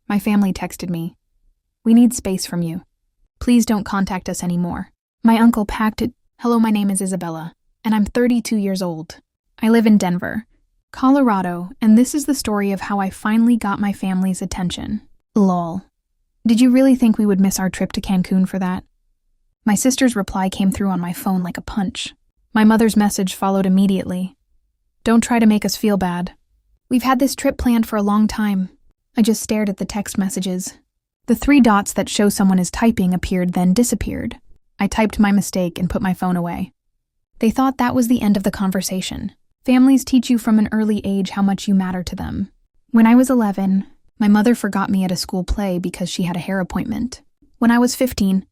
My family texted me. We need space from you. Please don't contact us anymore. My uncle packed it. Hello, my name is Isabella, and I'm 32 years old. I live in Denver, Colorado, and this is the story of how I finally got my family's attention. Lol. Did you really think we would miss our trip to Cancun for that? My sister's reply came through on my phone like a punch. My mother's message followed immediately. Don't try to make us feel bad. We've had this trip planned for a long time. I just stared at the text messages. The 3 dots that show someone is typing appeared, then disappeared. I typed my mistake and put my phone away. They thought that was the end of the conversation. Families teach you from an early age how much you matter to them. When I was 11, my mother forgot me at a school play because she had a hair appointment. When I was 15,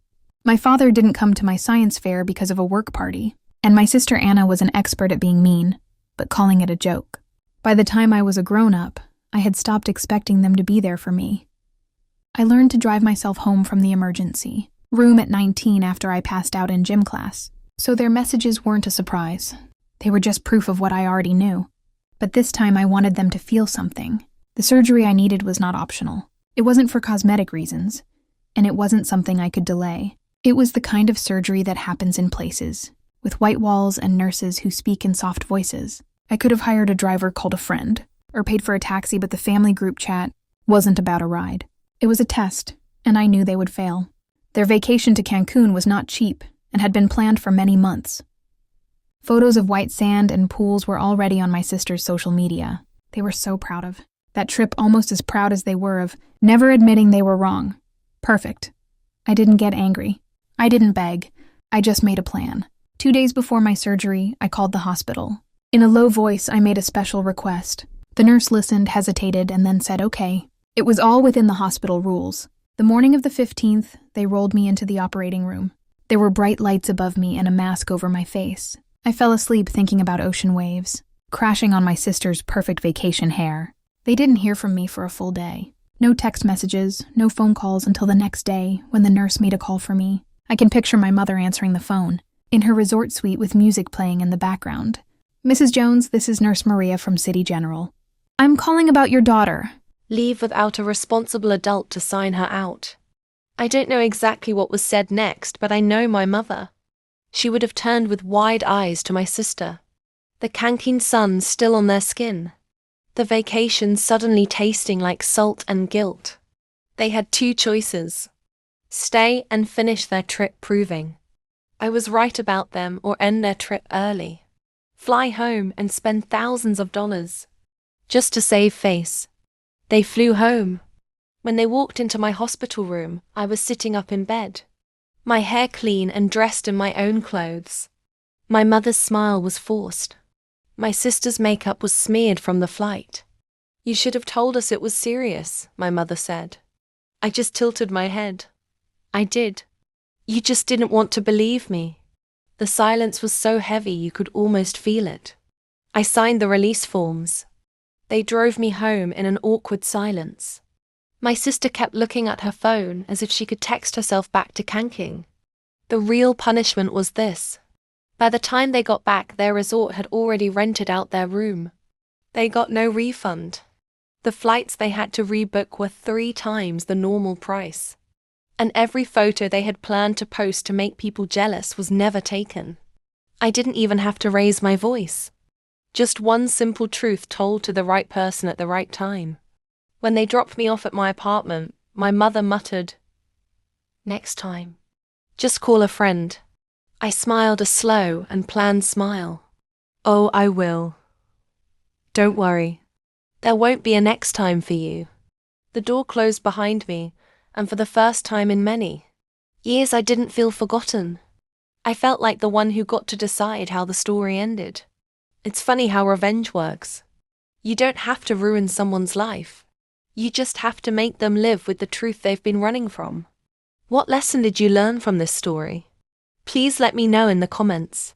my father didn't come to my science fair because of a work party, and my sister Anna was an expert at being mean, but calling it a joke. By the time I was a grown-up, I had stopped expecting them to be there for me. I learned to drive myself home from the emergency room at 19 after I passed out in gym class, so their messages weren't a surprise. They were just proof of what I already knew. But this time I wanted them to feel something. The surgery I needed was not optional. It wasn't for cosmetic reasons, and it wasn't something I could delay. It was the kind of surgery that happens in places, with white walls and nurses who speak in soft voices. I could have hired a driver called a friend, or paid for a taxi, but the family group chat wasn't about a ride. It was a test, and I knew they would fail. Their vacation to Cancun was not cheap, and had been planned for many months. Photos of white sand and pools were already on my sister's social media. They were so proud of that trip, almost as proud as they were of never admitting they were wrong. Perfect. I didn't get angry. I didn't beg. I just made a plan. 2 days before my surgery, I called the hospital. In a low voice, I made a special request. The nurse listened, hesitated, and then said okay. It was all within the hospital rules. The morning of the 15th, they rolled me into the operating room. There were bright lights above me and a mask over my face. I fell asleep thinking about ocean waves, crashing on my sister's perfect vacation hair. They didn't hear from me for a full day. No text messages, no phone calls until the next day when the nurse made a call for me. I can picture my mother answering the phone, in her resort suite with music playing in the background. Mrs. Jones, this is Nurse Maria from City General. I'm calling about your daughter. Leave without a responsible adult to sign her out. I don't know exactly what was said next, but I know my mother. She would have turned with wide eyes to my sister. The Cancun sun still on their skin. The vacation suddenly tasting like salt and guilt. They had 2 choices. Stay and finish their trip proving I was right about them, or end their trip early. Fly home and spend thousands of dollars just to save face. They flew home. When they walked into my hospital room, I was sitting up in bed, my hair clean and dressed in my own clothes. My mother's smile was forced. My sister's makeup was smeared from the flight. You should have told us it was serious, my mother said. I just tilted my head. I did. You just didn't want to believe me. The silence was so heavy you could almost feel it. I signed the release forms. They drove me home in an awkward silence. My sister kept looking at her phone as if she could text herself back to Cancun. The real punishment was this. By the time they got back, their resort had already rented out their room. They got no refund. The flights they had to rebook were 3 times the normal price. And every photo they had planned to post to make people jealous was never taken. I didn't even have to raise my voice. Just one simple truth told to the right person at the right time. When they dropped me off at my apartment, my mother muttered, "Next time, just call a friend." I smiled a slow and planned smile. "Oh, I will. Don't worry. There won't be a next time for you." The door closed behind me, and for the first time in many years I didn't feel forgotten. I felt like the one who got to decide how the story ended. It's funny how revenge works. You don't have to ruin someone's life. You just have to make them live with the truth they've been running from. What lesson did you learn from this story? Please let me know in the comments.